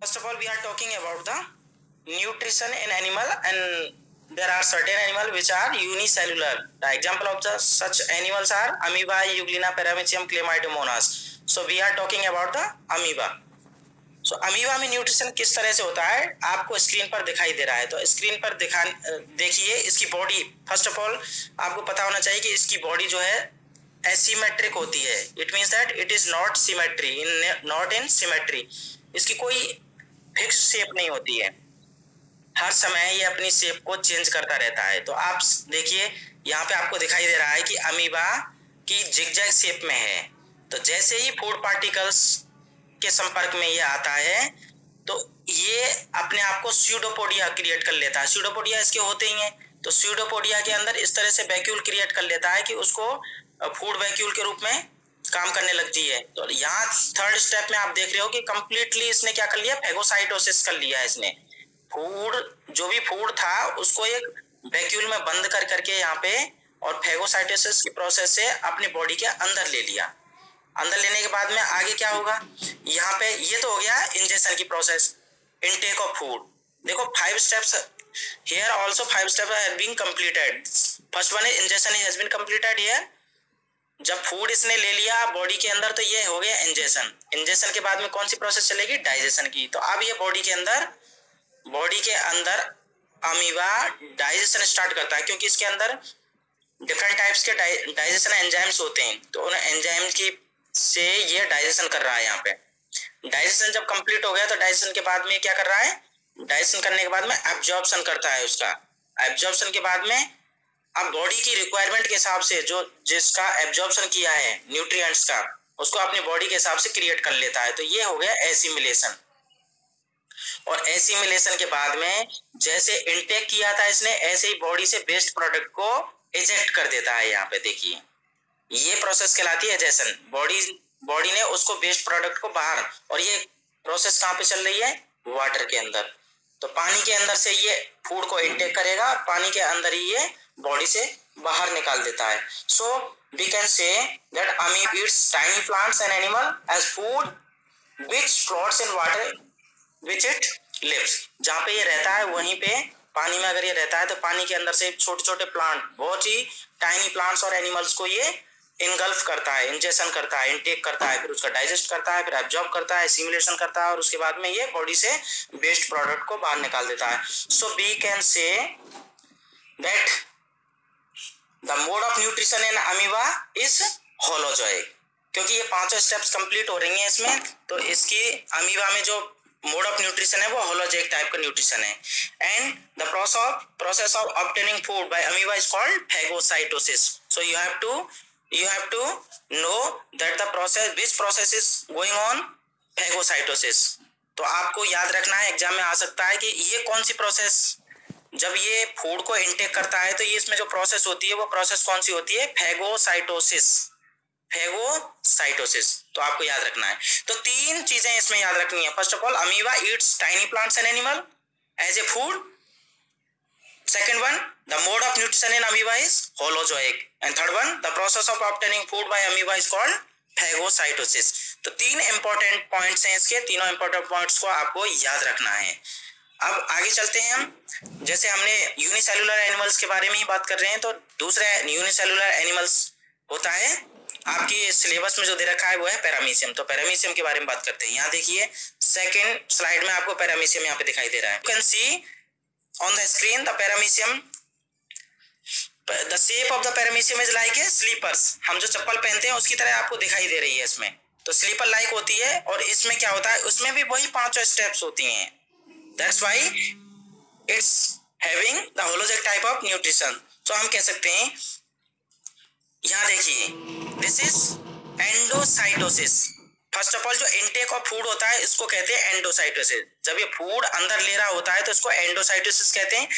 First of all, we are talking about the nutrition in animal, and there are certain animals which are unicellular. The example of such animals are amoeba, euglena, paramecium, chlamydomonas. So we are talking about the amoeba. So amoeba में nutrition किस तरह से होता है आपको screen पर दिखाई दे रहा है। तो स्क्रीन पर देखिए इसकी बॉडी। फर्स्ट ऑफ ऑल आपको पता होना चाहिए कि इसकी बॉडी जो है एसिमेट्रिक होती है। It means that it is not symmetry. इसकी कोई फिक्स शेप नहीं होती है, हर समय ये अपनी शेप को चेंज करता रहता है। तो आप देखिए यहाँ पे आपको दिखाई दे रहा है कि अमीबा की जिगजैग शेप में है। तो जैसे ही फूड पार्टिकल्स के संपर्क में ये आता है तो ये अपने आप को स्यूडोपोडिया क्रिएट कर लेता है। स्यूडोपोडिया इसके होते ही हैं, तो स्यूडोपोडिया के अंदर इस तरह से वैक्यूल क्रिएट कर लेता है कि उसको फूड वैक्यूल के रूप में काम करने लगती है। तो यहाँ थर्ड स्टेप में आप देख रहे हो कि कंप्लीटली इसने क्या कर लिया, फेगोसाइटोसिस कर लिया है इसने। फूड जो भी फूड था उसको एक वैक्यूल में बंद कर करके यहाँ पे और फेगोसाइटोसिस की प्रोसेस से अपनी बॉडी के अंदर ले लिया। अंदर लेने के बाद में आगे क्या होगा, यहाँ पे ये तो हो गया इंजेक्शन की प्रोसेस, इनटेक ऑफ फूड। देखो 5 steps here, also 5 steps have been completed. First one is injection has been completed here. जब फूड इसने ले लिया बॉडी के अंदर तो ये हो गया इंजेक्शन। इंजेक्शन के बाद में कौन सी प्रोसेस चलेगी, डाइजेशन की। तो अब ये बॉडी के अंदर अमीबा डाइजेशन स्टार्ट करता है, क्योंकि इसके अंदर डिफरेंट टाइप्स के डाइजेशन एंजाइम्स होते हैं। तो उन एंजाइम्स की से ये डाइजेशन कर रहा है। यहाँ पे डाइजेशन जब कंप्लीट हो गया तो डाइजेशन के बाद में क्या कर रहा है, डाइजेशन करने के बाद में एब्जॉर्प्शन करता है उसका। एब्जॉर्प्शन के बाद में अब बॉडी की रिक्वायरमेंट के हिसाब से जो जिसका एब्जॉर्प्शन किया है न्यूट्रिएंट्स का, उसको अपनी बॉडी के हिसाब से क्रिएट कर लेता है। तो ये हो गया एसिमिलेशन। और एसिमिलेशन के बाद में जैसे इनटेक किया था इसने, ऐसे ही बॉडी से वेस्ट प्रोडक्ट को इजेक्ट कर देता है। यहाँ पे देखिए ये प्रोसेस कहलाती है एजेशन। बॉडी ने उसको वेस्ट प्रोडक्ट को बाहर, और ये प्रोसेस कहाँ पे चल रही है, वाटर के अंदर। तो पानी के अंदर से ये फूड को इनटेक करेगा और पानी के अंदर ही ये बॉडी से बाहर निकाल देता है। So we can say that amoeba eats tiny plants and animal as food which floats in water which it lives. जहाँ पे ये रहता है वहीं पे पानी में अगर ये रहता है तो पानी के अंदर से छोटे छोटे प्लांट, बहुत ही टाइनी प्लांट्स और एनिमल्स को ये इनगल्फ करता है, इंजेक्शन करता है, इनटेक करता है, फिर उसका डाइजेस्ट करता है, फिर एब्जॉर्ब करता है, सिमुलेशन करता है, और उसके बाद में ये बॉडी से वेस्ट प्रोडक्ट को बाहर निकाल देता है। So we can say that the mode of nutrition in amoeba is holozoic. क्योंकि ये 5 स्टेप्स कंप्लीट हो रही हैं इसमें, तो इसकी अमीबा में जो मोड ऑफ न्यूट्रिशन है वो होलोजोइक टाइप का न्यूट्रिशन है। And the process of obtaining food by amoeba is called phagocytosis. So you have to know that the process, which process is going on, phagocytosis। तो आपको याद रखना है, exam में आ सकता है कि ये कौन सी प्रोसेस, जब ये फूड को इनटेक करता है तो ये इसमें जो प्रोसेस होती है वो प्रोसेस कौन सी होती है, फेगोसाइटोसिस। तो आपको याद रखना है। तो 3 चीजें इसमें याद रखनी है। First of all, amoeba eats tiny plants and animal as a food. Second one, the mode of nutrition in amoeba is holozoic. And third one, the process of obtaining food by amoeba is called phagocytosis। तो 3 important points हैं इसके, तीनों important points को आपको याद रखना है। अब आगे चलते हैं हम। जैसे हमने यूनिसेलुलर एनिमल्स के बारे में ही बात कर रहे हैं, तो दूसरे यूनिसेलुलर एनिमल्स होता है आपकी सिलेबस में जो दे रखा है वो है पैरामीशियम। तो पैरामीशियम के बारे में बात करते हैं। यहाँ देखिए सेकेंड स्लाइड में आपको पैरामीशियम यहाँ पे दिखाई दे रहा है। You can see on the screen the paramecium, the shape of the paramecium is like a slippers। हम जो चप्पल पहनते हैं उसकी तरह आपको दिखाई दे रही है इसमें। तो स्लीपर लाइक होती है, और इसमें क्या होता है, उसमें भी वही 5 स्टेप्स होती हैं। That's why it's having the holozoic type of nutrition। तो हम कह सकते हैं, यहाँ देखिए this is endocytosis। First of all जो इनटेक ऑफ फूड होता है इसको कहते हैं एंडोसाइटोसिस। जब ये फूड अंदर ले रहा होता है तो इसको एंडोसाइटोसिस कहते हैं।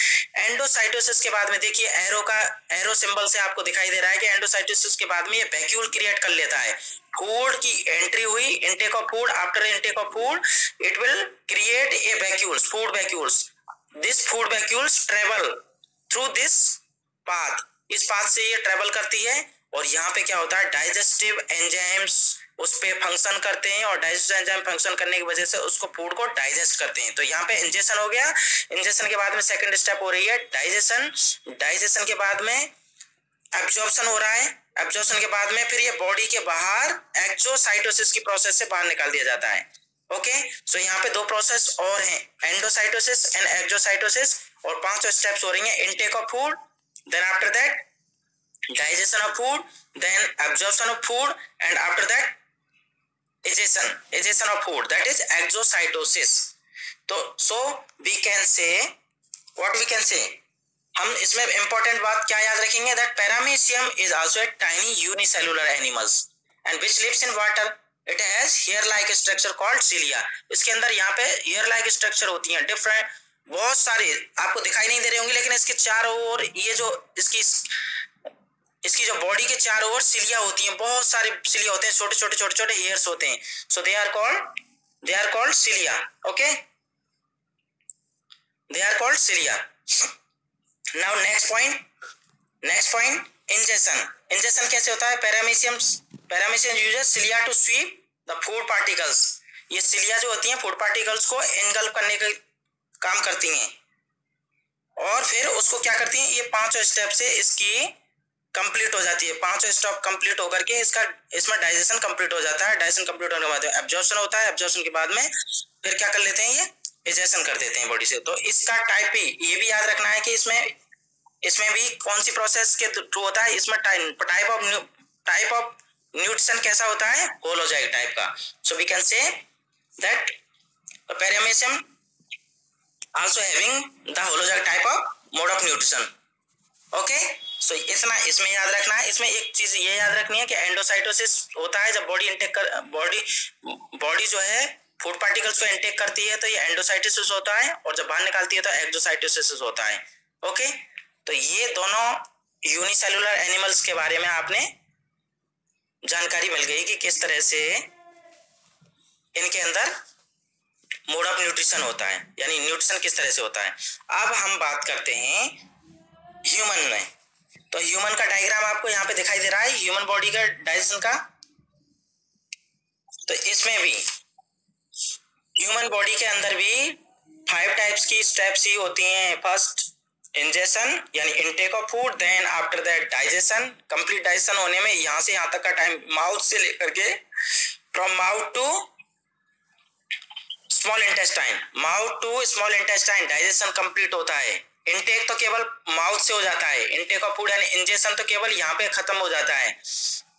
एंडोसाइटोसिस के बाद में देखिए एरो सिंबल से आपको दिखाई दे रहा है कि एंडोसाइटोसिस के बाद में ये वैक्यूल क्रिएट कर लेता है। फूड की एंट्री हुई, intake of food, after intake of food it will create a vacuoles, food vacuoles. This food vacuoles travel through this path. इस पाथ से ये ट्रेवल करती है, और यहाँ पे क्या होता है, डाइजेस्टिव एंजाइम्स उस पे फंक्शन करते हैं और डाइजेस्टिव एंजाइम फंक्शन करने की वजह से उसको फूड को डाइजेस्ट करते हैं। तो यहाँ पे इंजेक्शन हो गया। इंजेक्शन के बाद में सेकंड स्टेप हो रही है डाइजेशन। डाइजेशन के बाद में एब्जॉर्प्शन हो रहा है। एब्जॉर्प्शन के बाद में फिर ये बॉडी के बाहर एक्सोसाइटोसिस की प्रोसेस से बाहर निकाल दिया जाता है। ओके, सो यहाँ पे दो प्रोसेस और हैं, एंडोसाइटोसिस एंड एक्सोसाइटोसिस, और 5 स्टेप्स हो रही हैं, intake of food, then after that digestion of food, then absorption of food, and after that egestion of food, that is exocytosis. तो so we can say, what we can say, हम इसमें important बात क्या याद रखेंगे, that paramecium is also a tiny unicellular animals and which lives in water. It has hair-like structure called cilia. इसके अंदर यहाँ पे hair-like structure होती हैं, different, बहुत सारे आपको दिखाई नहीं दे रहे होंगे, लेकिन इसके चारों ओर ये जो इसकी जो बॉडी के चारों ओर सिलिया होती हैं, बहुत सारे सिलिया होते हैं, छोटे छोटे छोटे छोटे हेयर्स होते हैं। So they are called cilia. Okay, they are called cilia. Now next point injection कैसे होता है? Paramecium uses cilia to sweep the food particles. ये सिलिया जो होती हैं फूड पार्टिकल्स को एंगल्फ करने का काम करती हैं और फिर उसको क्या करती हैं, ये 5 स्टेप से इसकी कंप्लीट हो जाती है। 5 स्टेप कंप्लीट होकर के इसमें डाइजेशन कंप्लीट हो जाता है। डाइजेशन कंप्लीट होने के बाद एब्जॉर्प्शन होता है। एब्जॉर्प्शन के बाद में फिर क्या कर लेते हैं, ये इजेशन कर देते हैं बॉडी से। तो इसका टाइप भी ये भी याद रखना है कि इसमें भी कौन सी प्रोसेस के थ्रू होता है। इसमें टाइप ऑफ न्यूट्रिशन कैसा होता है, होलोजाइक टाइप का। So we can say that paramecium also having the holozoic type of mode of nutrition. Okay, so इतना इसमें याद रखना है। इसमें एक चीज ये याद रखनी है कि एंडोसाइटोसिस होता है जब बॉडी जो है फूड पार्टिकल्स को इंटेक करती है, तो ये एंडोसाइटोसिस होता है, और जब बाहर निकालती है तो एक्सोसाइटोसिस होता है। ओके, तो ये दोनों यूनिसेलुलर एनिमल्स के बारे में आपने जानकारी मिल गई कि किस तरह से इनके अंदर मोड ऑफ न्यूट्रिशन होता है, यानी न्यूट्रिशन किस तरह से होता है। अब हम बात करते हैं ह्यूमन में। तो ह्यूमन का डायग्राम आपको यहाँ पे दिखाई दे रहा है, ह्यूमन बॉडी का डाइजेशन का। तो इसमें भी ह्यूमन बॉडी के अंदर भी 5 टाइप्स की स्टेप्स ही होती हैं। फर्स्ट इंजेक्शन यानी intake of food, then after that digestion. Complete digestion होने में यहाँ से यहाँ तक का टाइम, माउथ से लेकर के from mouth to small intestine digestion complete होता है। इनटेक तो केवल माउथ से हो जाता है, इनटेक ऑफ फूड यानी इंजेक्शन तो केवल यहाँ पे खत्म हो जाता है।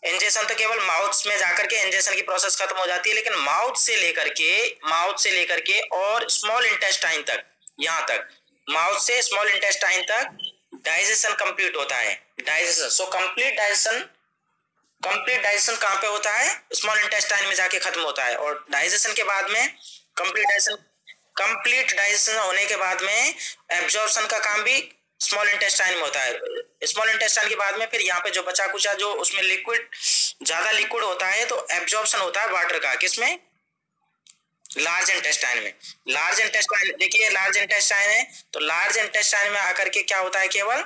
इंजेक्शन तो केवल माउथ में जाकर के इंजेक्शन की प्रोसेस खत्म हो जाती है, लेकिन माउथ से लेकर के और स्मॉल इंटेस्टाइन तक, यहाँ तक माउथ से स्मॉल इंटेस्टाइन तक डाइजेशन कंप्लीट होता है। डाइजेशन, सो कंप्लीट डाइजेशन कहाँ पे होता है? स्मॉल इंटेस्टाइन में जाके खत्म होता है। और डाइजेशन के बाद में कंप्लीट डाइजेशन होने के बाद में एब्जॉर्प्शन का काम भी स्मॉल इंटेस्टाइन में होता है। स्मॉल इंटेस्टाइन के बाद में फिर यहाँ पे जो बचा कुचा जो उसमें ज्यादा लिक्विड होता है, तो एब्जॉर्प्शन होता है वाटर का। किसमें? लार्ज इंटेस्टाइन में। लार्ज इंटेस्टाइन, देखिए लार्ज इंटेस्टाइन है, तो लार्ज इंटेस्टाइन में आकर के क्या होता है, केवल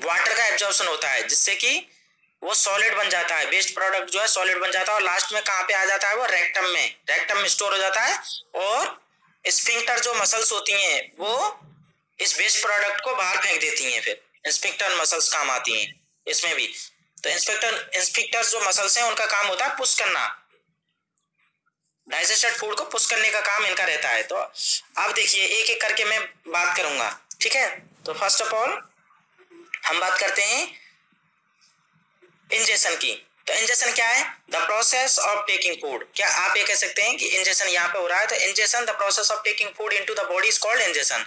वाटर का एब्जॉर्प्शन होता है, जिससे कि वो सॉलिड बन जाता है, वेस्ट प्रोडक्ट जो है सॉलिड बन जाता है, और लास्ट में कहाँ पे आ जाता है, वो रेक्टम में स्टोर हो जाता है। और स्फिंक्टर जो मसल्स होती हैं वो इस वेस्ट प्रोडक्ट को बाहर फेंक देती हैं। फिर स्फिंक्टर मसल्स काम आती हैं इसमें भी। तो स्फिंक्टर जो मसल्स हैं उनका काम होता है पुश करना, डाइजेस्टेड फूड को पुश करने का काम इनका रहता है। तो अब देखिए एक एक करके मैं बात करूंगा, ठीक है। तो फर्स्ट ऑफ ऑल हम बात करते हैं इंजेक्शन की। तो इंजेक्शन क्या है? The process of taking food. क्या आप ये कह सकते हैं कि इंजेक्शन यहाँ पे हो रहा है, तो injection the process of taking food into the body is called injection.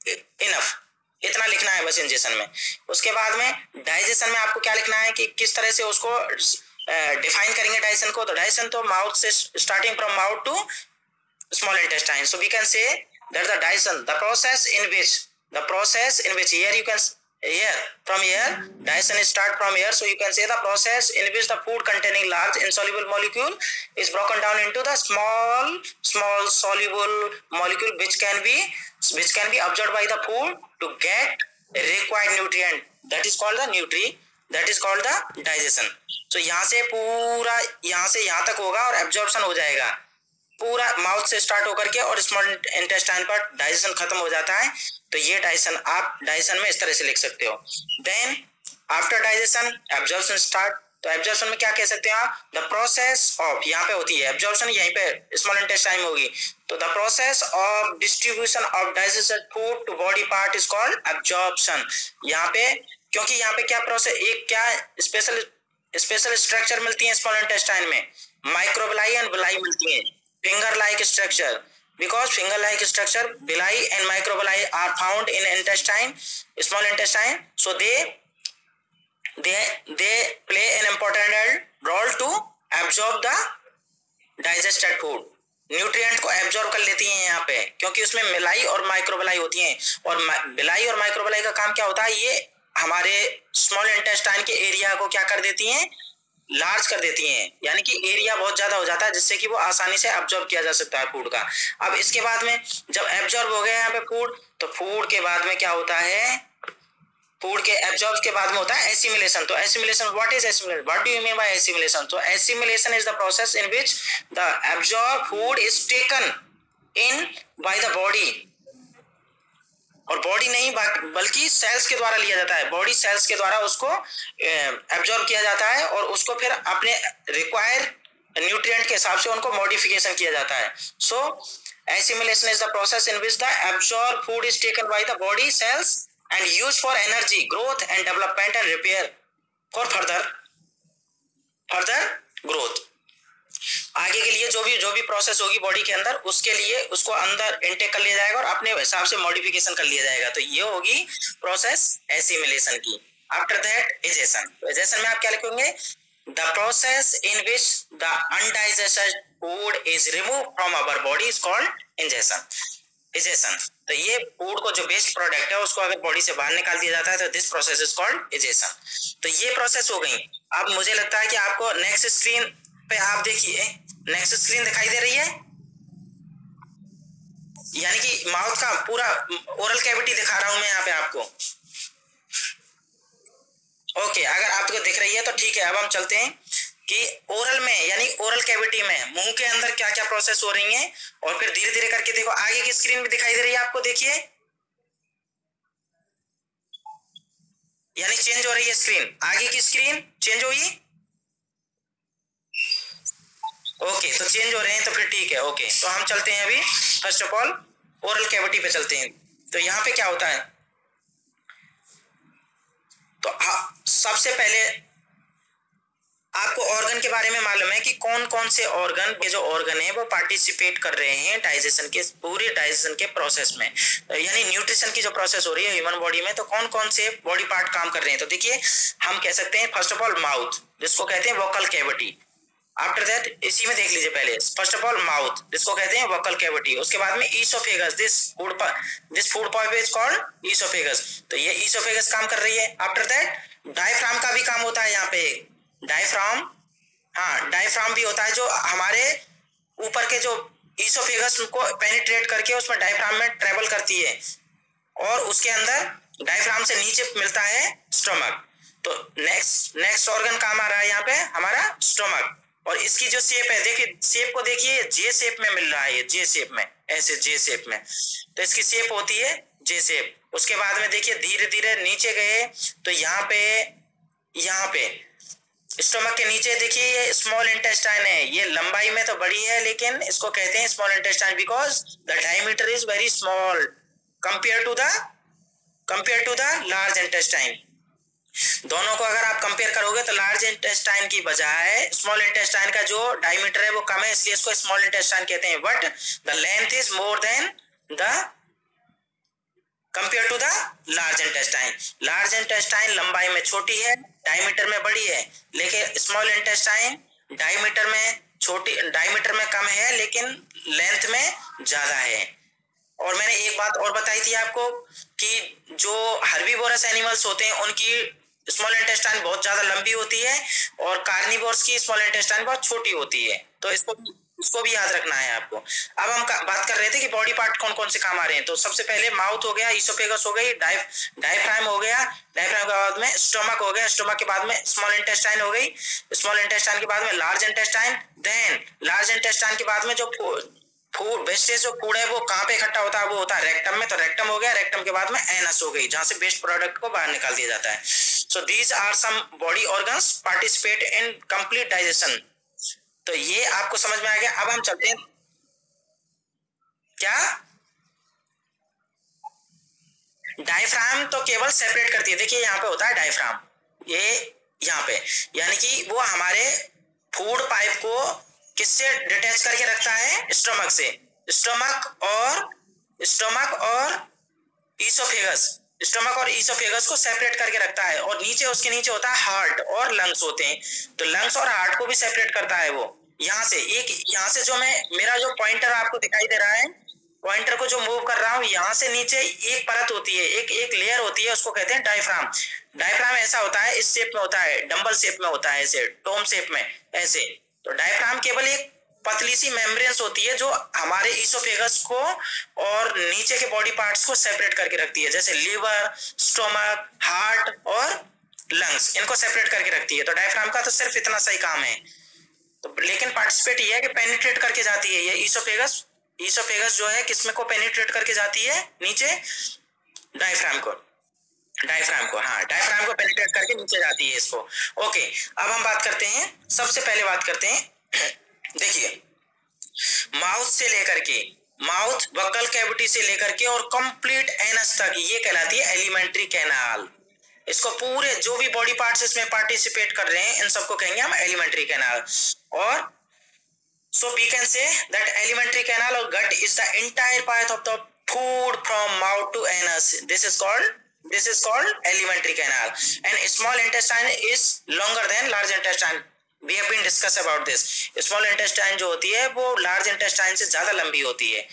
Enough, इतना लिखना है बस इंजेक्शन में। उसके बाद में डाइजेशन में आपको क्या लिखना है कि किस तरह से उसको डिफाइन करेंगे डाइजेशन को। तो डाइजेशन तो माउथ से starting from mouth to small intestine. So we can say that the digestion the process in which here you can from here digestion start from here, so you can say the process in which the food containing large insoluble molecule is broken down into the small soluble molecule which can be absorbed by the food to get required nutrient, that is called the that is called the digestion. तो यहाँ से पूरा यहाँ से यहाँ तक होगा और एब्जॉर्प्शन हो जाएगा पूरा माउथ से स्टार्ट होकर के और स्मॉल इंटेस्टाइन पर डाइजेशन खत्म हो जाता है। तो ये डाइजेशन आप डाइजेशन में इस तरह से लिख सकते हो। Then after digestion absorption start. तो एब्जॉर्प्शन में क्या कह सकते हैं आप, द प्रोसेस ऑफ, यहाँ पे होती है एब्जॉर्प्शन, यहीं पे स्मॉल इंटेस्टाइन में होगी। तो the process of distribution of digested food to body part is called absorption. यहाँ पे क्योंकि यहाँ पे क्या प्रोसेस, एक क्या स्पेशल स्ट्रक्चर मिलती है स्मॉल इंटेस्टाइन में, माइक्रोबिलाई एंड बिलाई मिलती है, finger like structure, because finger like structure villi and microvilli are found in intestine, small intestine, so they play an important role to absorb the digested food। Nutrient को absorb कर लेती हैं यहाँ पे, क्योंकि उसमें मिलाई और माइक्रोबिलाई होती हैं। और बिलाई और माइक्रोबिलाई का काम क्या होता है, ये हमारे स्मॉल इंटेस्टाइन के एरिया को क्या कर देती हैं, लार्ज कर देती हैं, यानी कि एरिया बहुत ज्यादा हो जाता है जिससे कि वो आसानी से एब्जॉर्ब किया जा सकता है फूड का। अब इसके बाद में जब एब्जॉर्ब हो गया यहाँ पे फूड, तो फूड के बाद में क्या होता है, फूड के एब्जॉर्ब के बाद में होता है एसिमिलेशन। तो assimilation, what is assimilation, what do you mean by assimilation? तो assimilation is the process in which the absorb food is taken in by the body, और बॉडी नहीं बल्कि सेल्स के द्वारा लिया जाता है, बॉडी सेल्स के द्वारा उसको एब्जॉर्ब किया जाता है और उसको फिर अपने रिक्वायर न्यूट्रिएंट के हिसाब से उनको मॉडिफिकेशन किया जाता है। So assimilation is the process in which the absorb food is taken by the body cells and used for energy, growth and development and repair for further growth. आगे के लिए जो भी प्रोसेस होगी बॉडी के अंदर, उसके लिए उसको अंदर इनटेक कर लिया जाएगा और अपने हिसाब से मॉडिफिकेशन कर लिया जाएगा। तो ये होगी प्रोसेस एसिमिलेशन की। After that egestion. तो इजेशन में आप क्या लिखेंगे, the process in which the undigested food is remove from our body is called ingestion, egestion. तो ये फूड को जो वेस्ट प्रोडक्ट है उसको अगर बॉडी से बाहर निकाल दिया जाता है तो this process is called egestion. तो ये प्रोसेस हो गई। अब मुझे लगता है कि आपको नेक्स्ट स्क्रीन पे आप देखिए, नेक्स्ट स्क्रीन दिखाई दे रही है, यानी कि माउथ का पूरा ओरल कैविटी दिखा रहा हूं मैं यहाँ पे आपको। ओके, अगर आपको दिख रही है तो ठीक है। अब हम चलते हैं कि ओरल में, यानी ओरल कैविटी में मुंह के अंदर क्या क्या प्रोसेस हो रही हैं, और फिर धीरे धीरे करके देखो आगे की स्क्रीन भी दिखाई दे रही है आपको, देखिए यानी चेंज हो रही है स्क्रीन, आगे की स्क्रीन चेंज हुई। ओके, तो चेंज हो रहे हैं तो फिर ठीक है। ओके, तो हम चलते हैं अभी first of all oral cavity पे चलते हैं। तो यहाँ पे क्या होता है, तो सबसे पहले आपको ऑर्गन के बारे में मालूम है कि कौन कौन से ऑर्गन के जो ऑर्गन है वो पार्टिसिपेट कर रहे हैं डाइजेशन के, पूरे डाइजेशन के प्रोसेस में, यानी न्यूट्रिशन की जो प्रोसेस हो रही है ह्यूमन बॉडी में, तो कौन कौन से बॉडी पार्ट काम कर रहे हैं। तो देखिए हम कह सकते हैं फर्स्ट ऑफ ऑल माउथ, जिसको कहते हैं वोकल कैविटी। आफ्टर दैट इसी में देख लीजिए पहले, फर्स्ट ऑफ ऑल माउथ जिसको कहते हैं वोकल कैविटी, उसके बाद में oesophagus, this food pipe is called oesophagus. तो ये ईसोफेगस काम कर रही है। आफ्टर दैट डायफ्राम का भी काम होता है यहाँ पे, डायफ्राम, हाँ डायफ्राम भी होता है जो हमारे ऊपर के जो ईसोफेगस को पेनिट्रेट करके उसमें डायफ्राम में ट्रेवल करती है, और उसके अंदर डायफ्राम से नीचे मिलता है स्टोमक। तो नेक्स्ट ऑर्गन काम आ रहा है यहाँ पे हमारा स्टोमक, और इसकी जो शेप है देखिए, शेप को देखिए जे शेप में मिल रहा है, ये जे शेप में, ऐसे जे शेप में, तो इसकी शेप होती है जे शेप। उसके बाद में देखिए धीरे धीरे नीचे गए तो यहाँ पे स्टोमक के नीचे देखिए ये स्मॉल इंटेस्टाइन है, ये लंबाई में तो बड़ी है लेकिन इसको कहते हैं small intestine because the diameter is very small compare to the large intestine. दोनों को अगर आप कंपेयर करोगे तो लार्ज इंटेस्टाइन की बजाय स्मॉल इंटेस्टाइन का जो डायमीटर है वो कम है, इसलिए इसको स्मॉल इंटेस्टाइन कहते हैं। But the length is more than the compare to the large intestine. Large intestine लंबाई में छोटी है, डायमीटर में बड़ी है, लेकिन स्मॉल इंटेस्टाइन डायमीटर में कम है लेकिन लेंथ में ज्यादा है। और मैंने एक बात और बताई थी आपको कि जो हर्बीवोरस एनिमल्स होते हैं उनकी स्मॉल इंटेस्टाइन बहुत ज्यादा लंबी होती है और कार्निवोर्स की स्मॉल इंटेस्टाइन बहुत छोटी होती है। तो इसको उसको भी याद रखना है आपको। अब हम बात कर रहे थे कि बॉडी पार्ट कौन कौन से काम आ रहे हैं। तो सबसे पहले माउथ हो गया, इसोफेगस हो गई, डायफ्राम हो गया, डायफ्राम के बाद में स्टोमक हो गया, स्टोमक के बाद में स्मॉल इंटेस्टाइन हो गई, स्मॉल इंटेस्टाइन के बाद में large intestine, then large intestine के बाद में जो फूड वेस्टेज जो फूड है वो कहाँ पे इकट्ठा होता है, वो होता है रेक्टम में। तो रेक्टम हो गया, रेक्टम के बाद में एनस हो गई, जहां से वेस्ट प्रोडक्ट को बाहर निकाल दिया जाता है। So these are some body organs participate in complete digestion. तो ये आपको समझ में आ गया। अब हम चलते हैं क्या, डायफ्राम तो केवल सेपरेट करती है। देखिए यहाँ पे होता है डायफ्राम, ये यहाँ पे, यानी कि वो हमारे फूड पाइप को किससे डिटैच करके रखता है, स्टोमक से। स्टोमक और ईसोफेगस, स्टोमक और ईसोफेगस को सेपरेट करके रखता है। और नीचे, उसके नीचे होता है हार्ट और लंग्स होते हैं। तो लंग्स और हार्ट को भी सेपरेट करता है वो। यहाँ से एक, यहाँ से जो मैं, मेरा जो पॉइंटर आपको दिखाई दे रहा है, पॉइंटर को जो मूव कर रहा हूं, यहाँ से नीचे एक परत होती है, एक लेयर होती है, उसको कहते हैं डायफ्राम। डायफ्राम ऐसा होता है, इस शेप में होता है, डंबल शेप में होता है, ऐसे टोम शेप में ऐसे। तो डायफ्राम केवल एक पतली सी मेम्ब्रेन्स होती है जो हमारे ईसोफेगस को और नीचे के बॉडी पार्ट्स को सेपरेट करके रखती है, जैसे लीवर, स्टोमक, हार्ट और लंग्स, इनको सेपरेट करके रखती है। तो डायफ्राम का तो सिर्फ इतना सही काम है। तो लेकिन पार्टिसिपेट ये है कि पेनिट्रेट करके जाती है ये ईसोफेगस। ईसोफेगस जो है किसमें को पेनिट्रेट करके जाती है, नीचे डायफ्राम को, हाँ डायफ्राम को पेनिट्रेट करके नीचे जाती है इसको। ओके, अब हम बात करते हैं, सबसे पहले बात करते हैं, देखिए माउथ से लेकर के, माउथ बकल कैविटी से लेकर के और कंप्लीट एनस तक, ये कहलाती है एलिमेंट्री कैनाल। इसको पूरे जो भी बॉडी पार्ट्स इसमें पार्टिसिपेट कर रहे हैं, इन सबको कहेंगे हम एलिमेंट्री कैनाल। और so we can say that alimentary canal or gut is the entire path of the food from mouth to anus. This is called alimentary canal. And small intestine is longer than large intestine. We have been discussed about this. Small intestine जो होती है वो large intestine से ज्यादा लंबी होती है।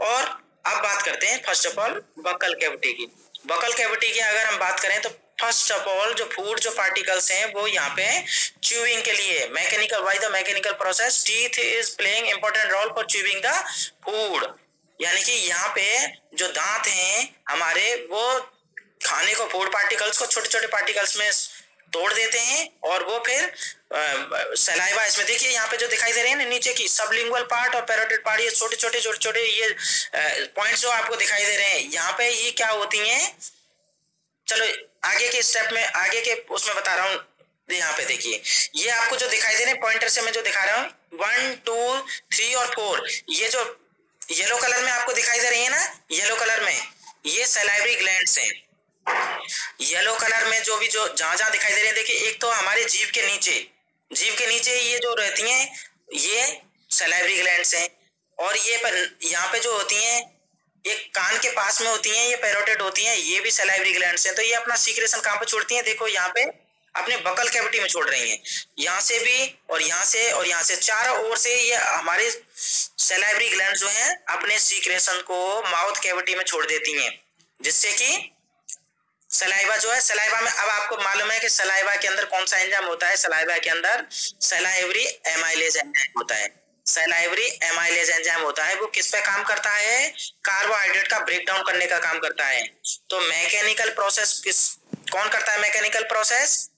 और अब बात करते हैं first of all buccal cavity की। बकल कैविटी की अगर हम बात करें तो फर्स्ट ऑफ ऑल जो फूड जो पार्टिकल्स हैं वो यहाँ पे च्यूइंग के लिए, mechanical, by the mechanical process teeth is playing important role for chewing the food. यानी कि यहाँ पे जो दांत हैं हमारे, वो खाने को, फूड पार्टिकल्स को छोटे छोटे पार्टिकल्स में तोड़ देते हैं और वो फिर सलाइवा, इसमें देखिए यहाँ पे जो दिखाई दे रहे हैं ना नीचे की सबलिंगुअल पार्ट और पैरोटिड पार्ट, ये छोटे छोटे ये पॉइंट्स जो आपको दिखाई दे रहे हैं, यहाँ पे ये क्या होती हैं, चलो आगे के स्टेप में, आगे के उसमें बता रहा हूँ। यहाँ पे देखिए, ये आपको जो दिखाई दे रहे हैं पॉइंटर से मैं जो दिखा रहा हूँ, 1 2 3 और 4, ये जो येलो कलर में आपको दिखाई दे रही है ना, येलो कलर में ये सलाइवरी ग्लैंड्स हैं। येलो कलर में जो भी जो जहां दिखाई दे रहे हैं, देखिए एक तो हमारे जीभ के नीचे ये जो रहती हैं ये सलाइवरी ग्लैंड्स हैं। और ये यहाँ पे जो होती हैं, एक कान के पास में होती हैं, ये पैरोटिड होती हैं, ये भी सलाइवरी ग्लैंड्स हैं। तो ये अपना सीक्रेशन कहाँ पे छोड़ती हैं, देखो यहाँ पे अपने बकल कैविटी में छोड़ रही हैं, यहाँ से भी और यहाँ से और यहाँ से, चारों ओर से ये हमारे सलाइवरी ग्लैंड जो हैं अपने सीक्रेशन को माउथ कैविटी में छोड़ देती हैं, जिससे कि सलाइवा जो है, सलाइवा में अब आपको मालूम है कि सलाइवा के अंदर कौन सा एंजाइम होता है, सलाइवा के अंदर सलाइवरी एमाइलेज एंजाइम होता है। सलाइवरी एमाइलेज एंजाइम होता है, वो किस पे काम करता है, कार्बोहाइड्रेट का ब्रेक डाउन करने का काम करता है। तो मैकेनिकल प्रोसेस कौन करता है, मैकेनिकल प्रोसेस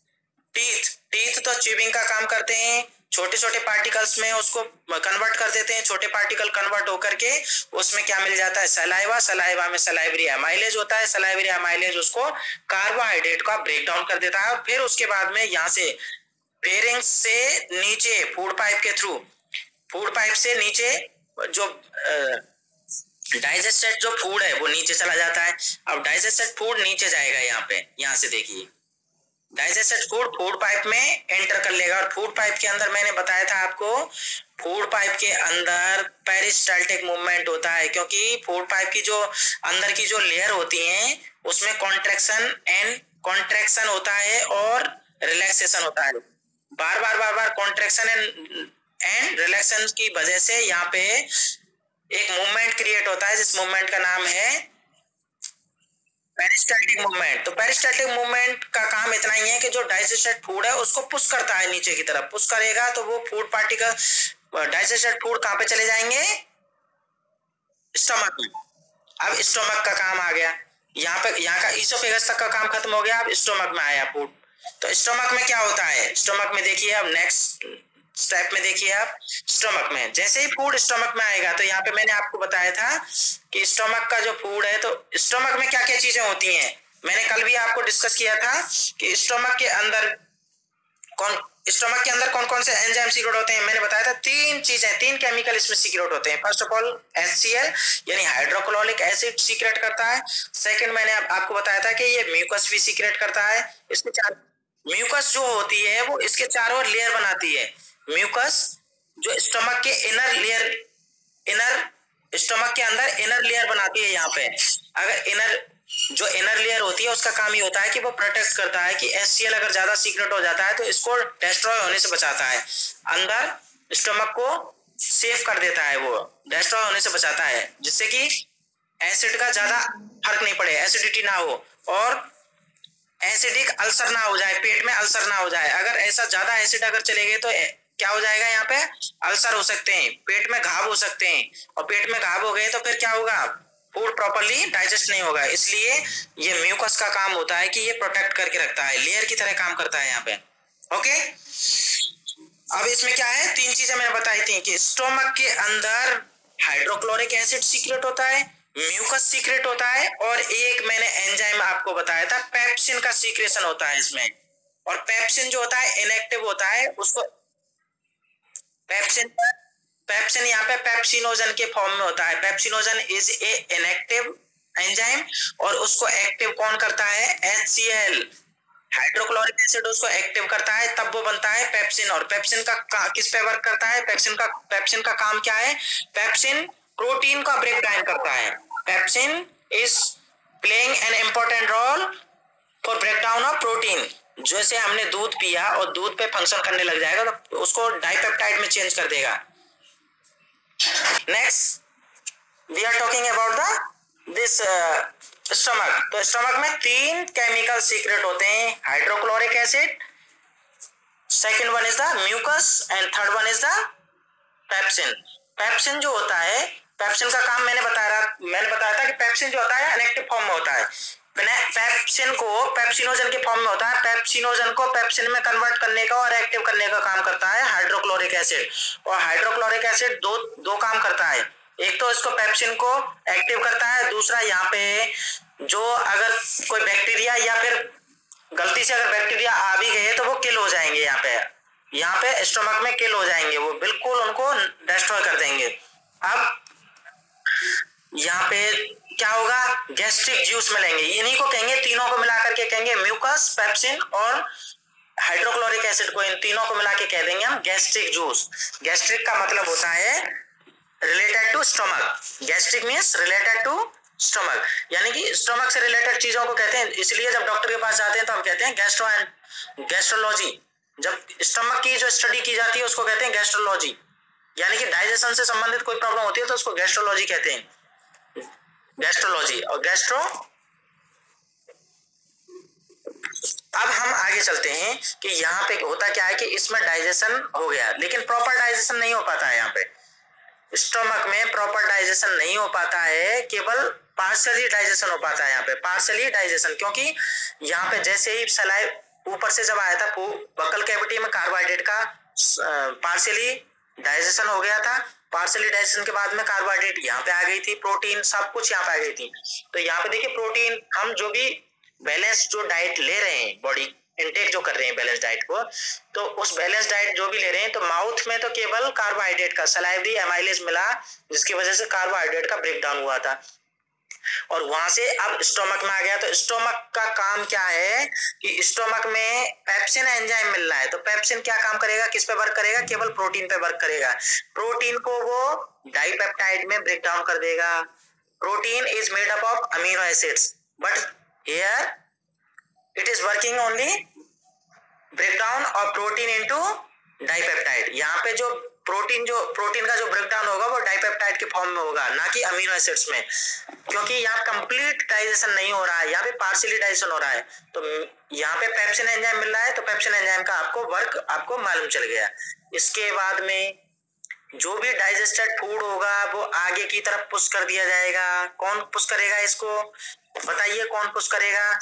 टीथ तो च्यूबिंग का काम करते हैं, छोटे छोटे पार्टिकल्स में उसको कन्वर्ट कर देते हैं, छोटे पार्टिकल कन्वर्ट होकर के उसमें क्या मिल जाता है, सलाइवा में सलाइवरी एमाइलेज होता है। सलाइवरी एमाइलेज उसको कार्बोहाइड्रेट का ब्रेक डाउन कर देता है और फिर उसके बाद में यहाँ से फेरिंग्स से नीचे फूड पाइप के थ्रू, फूड पाइप से नीचे जो डाइजेस्टेड जो फूड है वो नीचे चला जाता है। अब डाइजेस्टेड फूड नीचे जाएगा, यहाँ पे, यहाँ से देखिए डाइजेस्टेड फूड पाइप में एंटर कर लेगा। और फूड पाइप के अंदर मैंने बताया था आपको, फूड पाइप के अंदर पेरिस्टाल्टिक मूवमेंट होता है, क्योंकि फूड पाइप की जो अंदर की जो लेयर होती है उसमें कॉन्ट्रैक्शन होता है और रिलैक्सेशन होता है। बार बार कॉन्ट्रैक्शन एंड रिलैक्सेशन की वजह से यहाँ पे एक मूवमेंट क्रिएट होता है, जिस मूवमेंट का नाम है पेरिस्टाल्टिक मूवमेंट। तो पेरिस्टाल्टिक मूवमेंट का काम इतना ही है कि जो डाइजेस्टेड फूड है उसको पुश करता है नीचे की तरफ, पुश करेगा तो वो फूड पार्टिकल डाइजेस्टेड फूड कहाँ पे चले जाएंगे? स्टमक में। अब स्टमक का काम आ गया, यहाँ का ईसोफेगस तक का काम खत्म हो गया, अब स्टमक में आया फूड। तो स्टमक में क्या होता है? स्टमक में देखिए, अब नेक्स्ट स्टेप में देखिए आप, स्टमक में जैसे ही फूड स्टमक में आएगा, तो यहाँ पे मैंने आपको बताया था कि स्टमक का जो फूड है, तो स्टमक में क्या क्या चीजें होती हैं, मैंने कल भी आपको डिस्कस किया था कि स्टमक के अंदर कौन कौन से एंजाइम सीक्रेट होते हैं। मैंने बताया था तीन चीजें, तीन केमिकल इसमें सीक्रेट होते हैं। फर्स्ट ऑफ ऑल HCl यानी हाइड्रोक्लोरिक एसिड सीक्रेट करता है। सेकंड मैंने आपको बताया था कि ये म्यूकस भी सीक्रेट करता है। इसके चार म्यूकस जो होती है वो इसके चारों लेयर बनाती है। म्यूकस जो स्टमक के स्टमक के अंदर इनर लेयर बनाती है। यहाँ पे अगर इनर लेयर होती है उसका काम ये होता है कि वो प्रोटेक्ट करता है कि HCl अगर ज्यादा सीक्रेट हो जाता है तो इसको डिस्ट्रॉय होने से बचाता है, अंदर स्टमक को सेफ कर देता है, वो डिस्ट्रॉय होने से बचाता है, जिससे कि एसिड का ज्यादा फर्क नहीं पड़े, एसिडिटी ना हो और एसिडिक अल्सर ना हो जाए, पेट में अल्सर ना हो जाए। अगर ऐसा ज्यादा एसिड अगर चले गए तो क्या हो जाएगा, यहाँ पे अल्सर हो सकते हैं, पेट में घाव हो सकते हैं, और पेट में घाव हो गए तो फिर क्या होगा, फूड प्रॉपर्ली डाइजेस्ट नहीं होगा। इसलिए ये म्यूकस का काम होता है कि ये प्रोटेक्ट करके रखता है, लेयर की तरह काम करता है यहाँ पे। ओके, अब इसमें क्या है, तीन चीजें मैंने बताई थी कि स्टोमक के अंदर हाइड्रोक्लोरिक एसिड सीक्रेट होता है, म्यूकस सीक्रेट होता है, और एक मैंने एंजाइम आपको बताया था पेप्सिन का सीक्रेशन होता है इसमें। और पेप्सिन जो होता है इनएक्टिव होता है, उसको पेप्सिन यहाँ पे पेप्सिनोजन के फॉर्म में होता है। Pepsinogen is a inactive enzyme और उसको एक्टिव कौन करता है, HCl हाइड्रोक्लोरिक एसिड उसको एक्टिव करता है, तब वो बनता है पेप्सिन। और पेप्सिन का किस पे वर्क करता है, पेप्सिन का काम क्या है, पेप्सिन प्रोटीन का ब्रेक डाउन करता है। Pepsin is playing an important role for break down of protein. जैसे हमने दूध पिया और दूध पे फंक्शन करने लग जाएगा तो उसको डाइपेप्टाइड में चेंज कर देगा। Next we are talking about the this stomach. तो स्टमक में तीन केमिकल सीक्रेट होते हैं, hydrochloric acid, second one is the mucus and third one is the pepsin. Pepsin जो होता है, पेप्सिन का काम मैंने बताया था कि पेप्सिन जो होता है इनएक्टिव फॉर्म में होता है। पेप्सिन को पेप्सिनोजन के फॉर्म में होता है, पेप्सिनोजन को पेप्सिन में कन्वर्ट करने का और एक्टिव करने का काम करता है हाइड्रोक्लोरिक एसिड। और हाइड्रोक्लोरिक एसिड दो काम करता है, एक तो इसको पेप्सिन को एक्टिव करता है, दूसरा यहाँ पे जो अगर कोई बैक्टीरिया या फिर गलती से अगर बैक्टीरिया आ भी गए तो वो किल हो जाएंगे, यहाँ पे स्टमक में किल हो जाएंगे, वो बिल्कुल उनको डिस्ट्रॉय कर देंगे। अब यहाँ पे क्या होगा, गैस्ट्रिक जूस मिलेंगे, इन्हीं को कहेंगे, तीनों को मिलाकर के कहेंगे म्यूकस, पेप्सिन और हाइड्रोक्लोरिक एसिड को, इन तीनों को मिला के कह देंगे हम गैस्ट्रिक जूस। गैस्ट्रिक का मतलब होता है related to stomach, gastric means related to stomach, यानी कि स्टमक से रिलेटेड चीजों को कहते हैं। इसलिए जब डॉक्टर के पास जाते हैं तो हम कहते हैं गैस्ट्रोलॉजी। जब स्टमक की जो स्टडी की जाती है उसको कहते हैं गैस्ट्रोलॉजी, यानी कि डाइजेशन से संबंधित कोई प्रॉब्लम होती है तो उसको गैस्ट्रोलॉजी कहते हैं, गैस्ट्रोलॉजी और गैस्ट्रो। अब हम आगे चलते हैं कि यहाँ पे होता क्या है कि इसमें डाइजेशन हो गया, लेकिन प्रॉपर डाइजेशन नहीं हो पाता है। यहाँ पे स्टमक में प्रॉपर डाइजेशन नहीं हो पाता है, केवल पार्शियली डाइजेशन हो पाता है। यहाँ पे पार्शियली डाइजेशन, क्योंकि यहाँ पे जैसे ही सलाइव ऊपर से जब आया था बकल कैविटी में कार्बोहाइड्रेट का पार्शियली डाइजेशन हो गया था, पार्शियली डाइजेशन के बाद में कार्बोहाइड्रेट यहाँ पे आ गई थी, प्रोटीन सब कुछ यहाँ पे आ गई थी। तो यहाँ पे देखिए प्रोटीन, हम जो भी बैलेंस जो डाइट ले रहे हैं, बॉडी इनटेक जो कर रहे हैं बैलेंस डाइट को, तो उस बैलेंस डाइट जो भी ले रहे हैं तो माउथ में तो केवल कार्बोहाइड्रेट का सलाइवरी एमाइलेज मिला, जिसकी वजह से कार्बोहाइड्रेट का ब्रेक डाउन हुआ था, और वहां से अब स्टोमक में आ गया। तो स्टोमक का काम क्या है कि स्टोमक में पेप्सिन एंजाइम मिल रहा है, तो पेप्सिन क्या काम करेगा, किस पे वर्क करेगा, केवल प्रोटीन पे वर्क करेगा। प्रोटीन को वो डाइपेप्टाइड में ब्रेक डाउन कर देगा। Protein is made up of amino acids, but here it is working only breakdown of protein into dipeptide. यहाँ पे जो प्रोटीन का जो ब्रेकडाउन होगा वो डाइपेप्टाइड के फॉर्म में होगा, ना कि अमीनो एसिड्स में, क्योंकि यहाँ कंप्लीट डाइजेशन नहीं हो रहा है, यहाँ पे पार्शियली डाइजेशन हो रहा है। तो यहाँ पे पेप्सिन एंजाइम मिल रहा है, तो पेप्सिन एंजाइम का आपको वर्क आपको मालूम चल गया। इसके बाद में जो भी डाइजेस्टेड फूड होगा वो आगे की तरफ पुश कर दिया जाएगा। कौन पुश करेगा इसको, बताइए कौन पुश करेगा?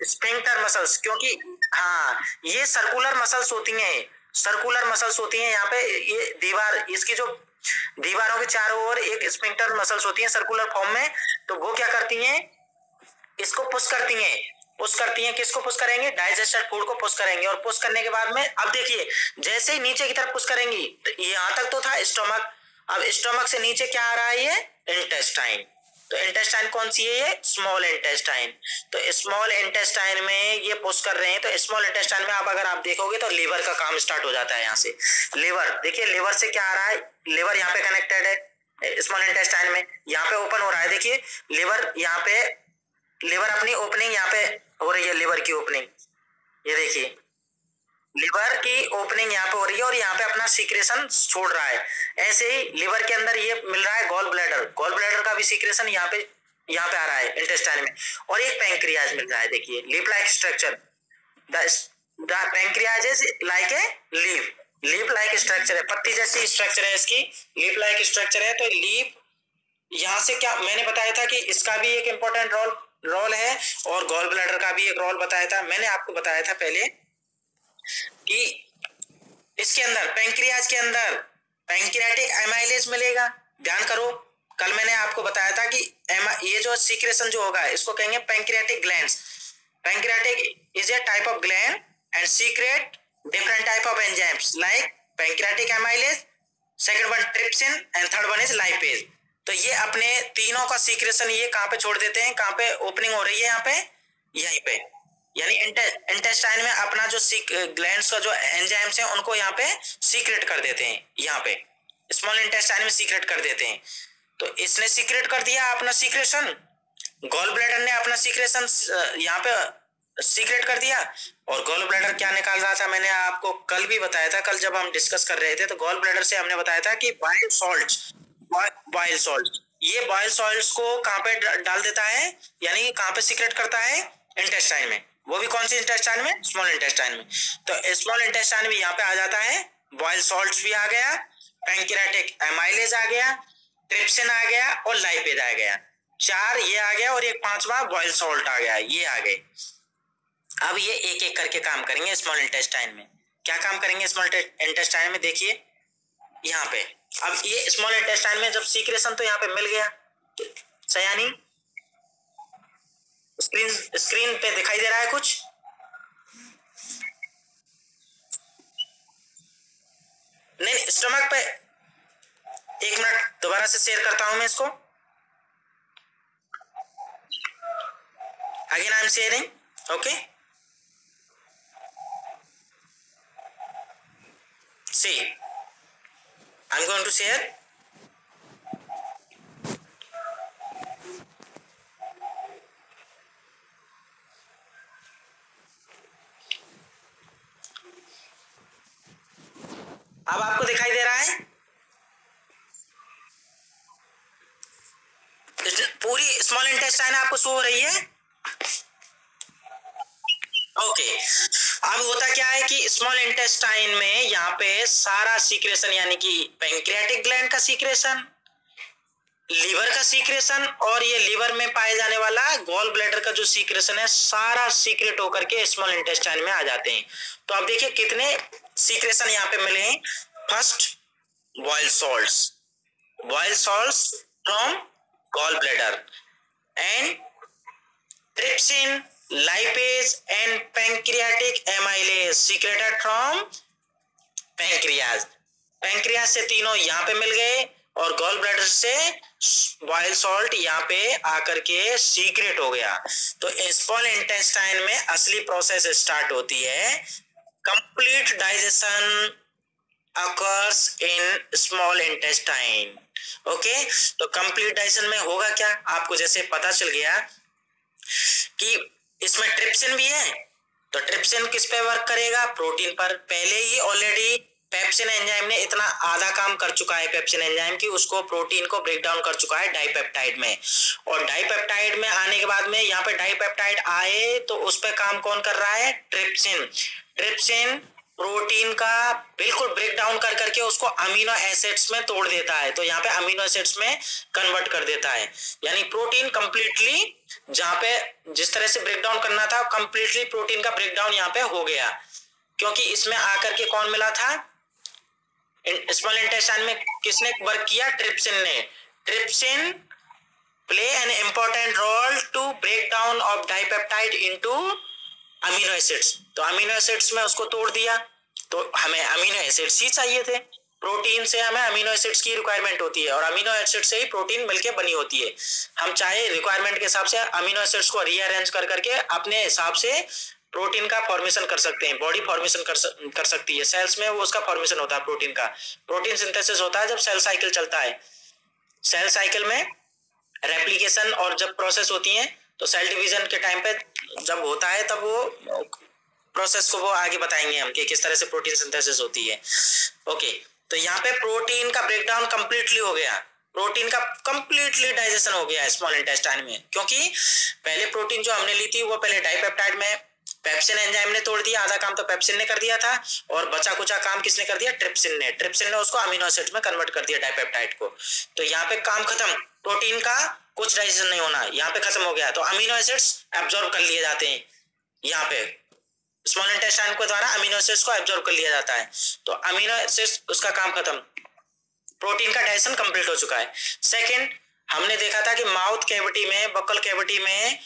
स्फिंक्टर मसल्स, क्योंकि हाँ ये सर्कुलर मसल्स होती हैं, सर्कुलर मसल्स होती हैं यहाँ पे। ये दीवार, इसकी जो दीवारों के चारों ओर एक स्फिंक्टर मसल्स होती हैं सर्कुलर फॉर्म में, तो वो क्या करती हैं, इसको पुश करती हैं। पुश करती हैं, किसको पुश करेंगे? डाइजेस्टेड फूड को पुश करेंगे। और पुश करने के बाद में अब देखिए, जैसे ही नीचे की तरफ पुश करेंगी, तो यहां तक तो था स्टोमक, अब स्टोमक से नीचे क्या आ रहा है? ये इंटेस्टाइन। तो इंटेस्टाइन कौन सी है? ये स्मॉल इंटेस्टाइन। तो स्मॉल इंटेस्टाइन में ये पुश कर रहे हैं, तो स्मॉल इंटेस्टाइन में अगर आप देखोगे तो लीवर का काम स्टार्ट हो जाता है। यहाँ से लीवर, देखिए लीवर से क्या आ रहा है? लीवर यहाँ पे कनेक्टेड है स्मॉल इंटेस्टाइन में, यहाँ पे ओपन हो रहा है। देखिए लीवर यहाँ पे, लिवर अपनी ओपनिंग यहाँ पे हो रही है, लिवर की ओपनिंग, ये देखिए लिवर की ओपनिंग यहाँ पे हो रही है और यहाँ पे अपना सीक्रेशन छोड़ रहा है। ऐसे ही लिवर के अंदर ये मिल रहा है गॉल ब्लैडर, गॉल ब्लैडर का भी सीक्रेशन यहाँ पे आ रहा है इंटेस्टाइन में। और एक पैंक्रियाज मिल रहा है, देखिए leaf like structure, the pancreas is like a leaf, leaf like structure है, पत्ती जैसी स्ट्रक्चर है इसकी, लीफ लाइक स्ट्रक्चर है। तो लीफ यहाँ से क्या मैंने बताया था कि इसका भी एक इंपॉर्टेंट रोल है, और गॉल ब्लैडर का भी एक रोल बताया था। मैंने आपको बताया था पहले कि इसके अंदर पैंक्रियाज के अंदर पैंक्रियाटिक एमाइलेज मिलेगा। ध्यान करो, कल मैंने आपको बताया था कि ये जो सीक्रेशन जो होगा इसको कहेंगे pancreatic glands. Pancreatic is a type of gland and secret different type of enzymes like pancreatic amylase, second one trypsin and third one is lipase. तो ये अपने तीनों का सीक्रेशन ये कहाँ पे छोड़ देते हैं, कहाँ पे ओपनिंग हो रही है? यहाँ पे, यहीं पे, यानी इंटेस्टाइन में अपना जो ग्लैंड्स का जो एंजाइम्स हैं उनको यहाँ पे सीक्रेट कर देते हैं, यहाँ पे स्मॉल इंटेस्टाइन में सीक्रेट कर देते हैं। तो इसने सीक्रेट कर दिया अपना सीक्रेशन, गॉल ब्लैडर ने अपना सीक्रेशन यहाँ पे सीक्रेट कर दिया। और गॉल ब्लैडर क्या निकाल रहा था, मैंने आपको कल भी बताया था, कल जब हम डिस्कस कर रहे थे तो गॉल ब्लैडर से हमने बताया था कि बाइल सॉल्ट, बॉयल सॉल्ट, ये बॉयल सॉल्ट्स को कहाँ पे डाल देता है, यानी कहाँ पे सीक्रेट करता है? इंटेस्टाइन में। वो भी कौन सी इंटेस्टाइन में? स्मॉल इंटेस्टाइन में। तो स्मॉल इंटेस्टाइन भी यहाँ पे आ जाता है, बॉयल सॉल्ट्स भी आ गया, पैंक्रियाटिक एमाइलेज आ गया, ट्रिप्सिन आ गया और लाइपेज आ गया। चार ये आ गया और एक पांचवा बॉयल सॉल्ट आ गया, ये आ गए। अब ये एक एक करके काम करेंगे स्मॉल इंटेस्टाइन में। क्या काम करेंगे स्मॉल इंटेस्टाइन में? देखिए यहाँ पे, अब ये स्मॉल इंटेस्टाइन में जब सीक्रेशन तो यहाँ पे मिल गया, सयानी स्क्रीन पे दिखाई दे रहा है कुछ? नहीं, स्टमक पे, एक मिनट दोबारा से शेयर करता हूं मैं इसको। Again I am sharing, okay. See, I am going to share. अब आपको दिखाई दे रहा है? पूरी स्मॉल इंटेस्टाइन आपको शो हो रही है? ओके। अब होता क्या है कि स्मॉल इंटेस्टाइन में यहाँ पे सारा सीक्रेशन, यानी कि पैंक्रियाटिक ग्लैंड का सीक्रेशन, लीवर का सीक्रेशन और ये लीवर में पाए जाने वाला गॉल ब्लैडर का जो सीक्रेशन है, सारा सीक्रेट होकर के स्मॉल इंटेस्टाइन में आ जाते हैं। तो आप देखिए कितने सीक्रेशन यहाँ पे मिले हैं। First, bile salts from gall bladder and trypsin, lipase and pancreatic amylase secreted from pancreas. Pancreas से तीनों यहाँ पे मिल गए और गॉल ब्लैडर से बॉयल सॉल्ट यहाँ पे आकर के सीक्रेट हो गया। तो स्मॉल इंटेस्टाइन में असली प्रोसेस स्टार्ट होती है। Complete digestion occurs in small intestine. Okay, तो कंप्लीट डाइजेशन में होगा क्या, आपको जैसे पता चल गया कि इसमें ट्रिप्सिन भी है, तो ट्रिप्सिन किस पे वर्क करेगा? प्रोटीन पर। पहले ही ऑलरेडी पेप्सिन एंजाइम ने इतना आधा काम कर चुका है पेप्सिन एंजाइम की, उसको प्रोटीन को ब्रेक डाउन कर चुका है डाइपेप्टाइड में। और डाइपेप्टाइड में आने के बाद में यहाँ पे डाइपेप्टाइड आए तो उस पे काम कौन कर रहा है? ट्रिप्सिन प्रोटीन का बिल्कुल ब्रेक डाउन कर करके उसको अमीनो एसिड्स में तोड़ देता है, तो यहाँ पे अमीनो एसिड्स में कन्वर्ट कर देता है। यानी प्रोटीन कंप्लीटली जहाँ पे जिस तरह से ब्रेक डाउन करना था कंप्लीटली प्रोटीन का ब्रेक डाउन यहाँ पे हो गया, क्योंकि इसमें आकर के कौन मिला था, स्मॉल इंटेस्टाइन में किसने वर्क किया, ट्रिप्सिन ने। Trypsin play an important role to break down of dipeptide into amino acids. तो अमीनो एसिड्स में उसको तोड़ दिया, तो हमें अमीनो एसिड्स ही चाहिए थे। प्रोटीन से हमें अमीनो एसिड्स की रिक्वायरमेंट होती है और अमीनो एसिड से ही प्रोटीन मिलके बनी होती है। हम चाहे रिक्वायरमेंट के हिसाब से अमीनो एसिड्स को रीअरेंज कर करके अपने हिसाब से प्रोटीन का फॉर्मेशन कर सकते हैं, बॉडी फॉर्मेशन कर सकती है। सेल्स में वो उसका फॉर्मेशन होता है प्रोटीन का। प्रोटीन सिंथेसिस होता है जब सेल साइकिल चलता है। सेल साइकिल में रेप्लिकेशन और जब प्रोसेस होती है, तो सेल डिवीजन के टाइम पे जब होता है तब वो प्रोसेस को वो आगे बताएंगे हम कि किस तरह से प्रोटीन सिंथेसिस होती है। ओके, तो यहाँ पे प्रोटीन का ब्रेकडाउन कंप्लीटली हो गया, प्रोटीन का कंप्लीटली डाइजेशन हो गया स्मॉल इंटेस्टाइन में, क्योंकि पहले प्रोटीन जो हमने ली थी वो पहले डाइपेप्टाइड में पेप्सिन एंजाइम ने तोड़ दिया, आधा काम तो पेप्सिन ने कर दिया था और बचा कुचा काम किसने कर दिया, ट्रिप्सिन ने। ट्रिप्सिन ने उसको अमीनो एसिड में कन्वर्ट कर दिया डाइपेप्टाइड को। तो यहाँ पे काम खत्म, प्रोटीन का कुछ डाइजेशन नहीं होना, यहाँ पे खत्म हो गया। तो अमीनो एसिड्स एब्जॉर्ब कर लिए जाते हैं, यहाँ पे स्मॉल इंटेस्टाइन के द्वारा अमीनो एसिड्स को एब्जॉर्ब कर लिया जाता है। तो अमीनो एसिड्स उसका काम खत्म, प्रोटीन का डाइजेशन कंप्लीट हो चुका है। सेकंड, हमने देखा था कि माउथ कैविटी में, बकल कैविटी में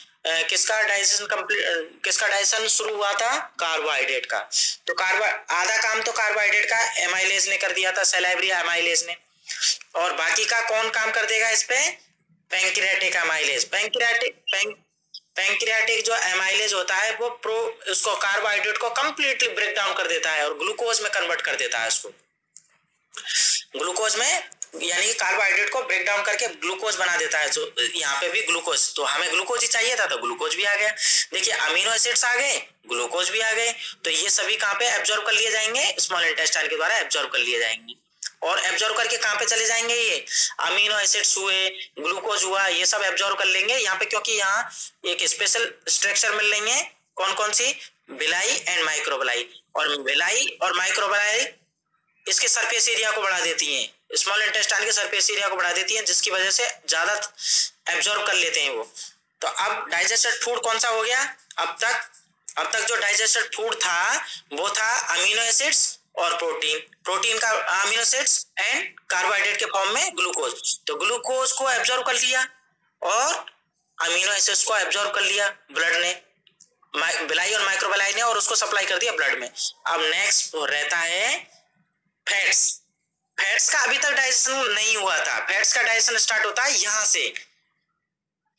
किसका डाइजेशन शुरू हुआ था, कार्बोहाइड्रेट का। तो आधा काम तो कार्बोहाइड्रेट का एमाइलेज ने कर दिया था, सैलाइवरी एमाइलेज ने, और बाकी का कौन काम कर देगा इस पे, पैंक्रियाटिक एमाइलेज। पैंक्रियाटिक जो एमाइलेज होता है वो उसको कार्बोहाइड्रेट को कंप्लीटली ब्रेक डाउन कर देता है और ग्लूकोज में कन्वर्ट कर देता है उसको, ग्लूकोज में, यानी कार्बोहाइड्रेट को ब्रेक डाउन करके ग्लूकोज बना देता है। तो यहाँ पे भी ग्लूकोज, तो हमें ग्लूकोज ही चाहिए था तो ग्लूकोज भी आ गया। देखिए अमीनो एसिड्स आ गए, ग्लूकोज भी आ गए, तो ये सभी कहाँ पे एब्जॉर्ब कर लिए जाएंगे, स्मॉल इंटेस्टाइन के द्वारा एब्जॉर्ब कर लिए जाएंगे। और एब्जॉर्ब करके कहाँ पे चले जाएंगे, ये अमीनो एसिड्स हुए, ग्लूकोज हुआ, ये सब एब्जॉर्ब कर लेंगे यहाँ पे, क्योंकि यहाँ एक स्पेशल स्ट्रक्चर मिल रही है, कौन कौन सी, बिलाई एंड माइक्रोबिलाई। और बिलाई और माइक्रोबिलाई इसके सरफेस एरिया को बढ़ा देती हैं, स्मॉल इंटेस्टाइन के सरफेस एरिया को बढ़ा देती हैं, जिसकी वजह से ज्यादा एब्जॉर्ब कर लेते हैं वो। तो अब डाइजेस्टेड फूड कौन सा हो गया, अब तक जो डाइजेस्टेड फूड था वो था अमीनो एसिड्स और प्रोटीन का अमीनो एसिड्स एंड कार्बोहाइड्रेट के फॉर्म में ग्लूकोज। तो ग्लूकोज को एब्जॉर्ब कर लिया और अमीनो एसिड्स को एब्जॉर्ब कर लिया ब्लड ने, बिलाई और माइक्रोबिलाई ने, और उसको सप्लाई कर दिया ब्लड में। अब नेक्स्ट रहता है फैट्स का अभी तक डाइजेशन नहीं हुआ था, फैट्स का डाइजेशन स्टार्ट होता है यहाँ से,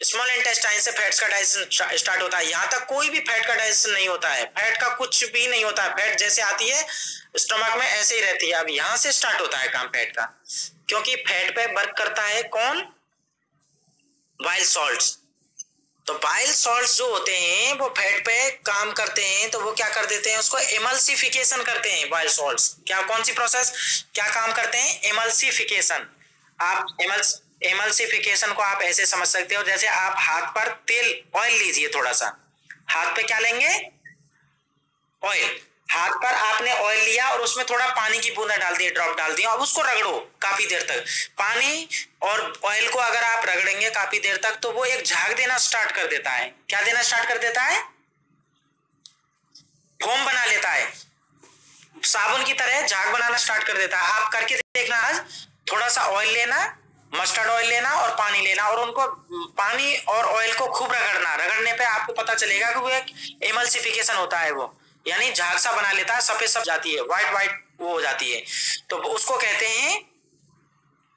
स्मॉल इंटेस्टाइन से फैट्स का डाइजेशन स्टार्ट होता है। यहाँ तक कोई भी फैट का डाइजेशन नहीं होता है, फैट का कुछ भी नहीं होता है, फैट जैसे आती है स्टमक में ऐसे ही रहती है। अब यहाँ से स्टार्ट होता है काम फैट का, क्योंकि फैट पे वर्क करता है कौन, बाइल सॉल्ट्स। तो बाइल सॉल्ट्स जो होते हैं वो फैट पे काम करते हैं, तो वो क्या कर देते हैं, उसको एमल्सिफिकेशन करते हैं। बाइल सॉल्ट्स क्या, कौन सी प्रोसेस, क्या काम करते हैं, एमल्सिफिकेशन। आप एमल्सिफिकेशन को आप ऐसे समझ सकते हो, जैसे आप हाथ पर तेल, ऑयल लीजिए, थोड़ा सा हाथ पे क्या लेंगे, ऑयल, हाथ पर आपने ऑयल लिया और उसमें थोड़ा पानी की बूंदा डाल दी, ड्रॉप डाल दिया, अब उसको रगड़ो काफी देर तक। पानी और ऑयल को अगर आप रगड़ेंगे काफी देर तक तो वो एक झाग देना स्टार्ट कर देता है। क्या देना स्टार्ट कर देता है, फोम बना लेता है, साबुन की तरह झाग बनाना स्टार्ट कर देता है। आप करके देखना, आज थोड़ा सा ऑयल लेना, मस्टर्ड ऑयल लेना और पानी लेना, और उनको पानी और ऑयल को खूब रगड़ना। रगड़ने पे आपको पता चलेगा कि वो एक एमल्सिफिकेशन होता है, वो यानी झाग सा बना लेता है, सफेद सब जाती है, व्हाइट वो हो जाती है, तो उसको कहते हैं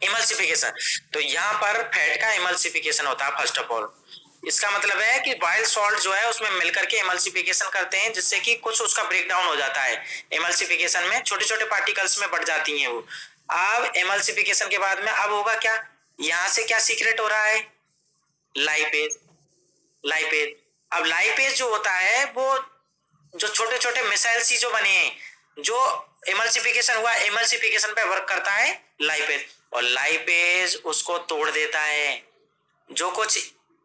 एमल्सिफिकेशन। तो यहाँ पर फैट का एमल्सिफिकेशन होता है फर्स्ट ऑफ ऑल। इसका मतलब है कि बाइल सॉल्ट जो है उसमें मिलकर के एमल्सिफिकेशन करते हैं, जिससे कि कुछ उसका ब्रेकडाउन हो जाता है। एमल्सिफिकेशन में छोटे छोटे पार्टिकल्स में बढ़ जाती हैं वो। अब एमल्सिफिकेशन के बाद में अब होगा क्या, यहां से क्या सीक्रेट हो रहा है, लाइपेज। अब लाइपेज जो होता है वो जो छोटे छोटे मिसाइल सी जो बने हैं, जो एमल्सिफिकेशन हुआ, एमल्सिफिकेशन पे वर्क करता है लाइपेज, और लाइपेज उसको तोड़ देता है। जो कुछ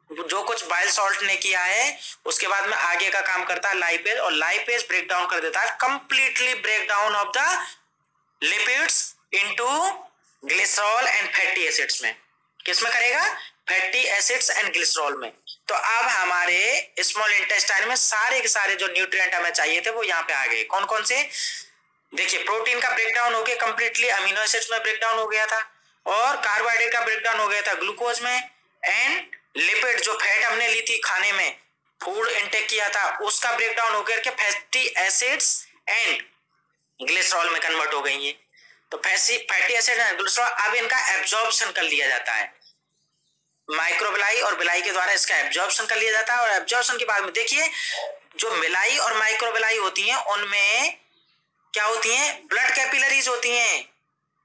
जो कुछ बाइल सॉल्ट ने किया है उसके बाद में आगे का काम करता है लाइपेज, और लाइपेज ब्रेक डाउन कर देता है completely break down of the lipids into glycerol and fatty acids में। किसमें करेगा? फैटी एसिड्स एंड ग्लिसरॉल में। तो अब हमारे स्मॉल इंटेस्टाइन में सारे के सारे जो न्यूट्रिएंट हमें चाहिए थे वो यहाँ पे आ गए। कौन कौन से? देखिए, प्रोटीन का ब्रेकडाउन हो गया कंप्लीटली, अमीनो एसिड्स में ब्रेकडाउन हो गया था, और कार्बोहाइड्रेट का ब्रेकडाउन हो गया था ग्लूकोज में, एंड लिपिड जो फैट हमने ली थी खाने में, फूड इंटेक किया था, उसका ब्रेकडाउन हो गया फैटी एसिड्स एंड ग्लिसरॉल में कन्वर्ट हो गई है। तो फैटी एसिड एंड ग्लिसरॉल अब इनका एब्जॉर्प्शन कर लिया जाता है माइक्रोबिलाई और बिलाई के द्वारा, इसका एब्जॉर्प्शन कर लिया जाता है। और एब्जॉर्प्शन के बाद में देखिए, जो मिलाई और माइक्रोबिलाई होती हैं उनमें क्या होती हैं? ब्लड कैपिलरीज होती हैं।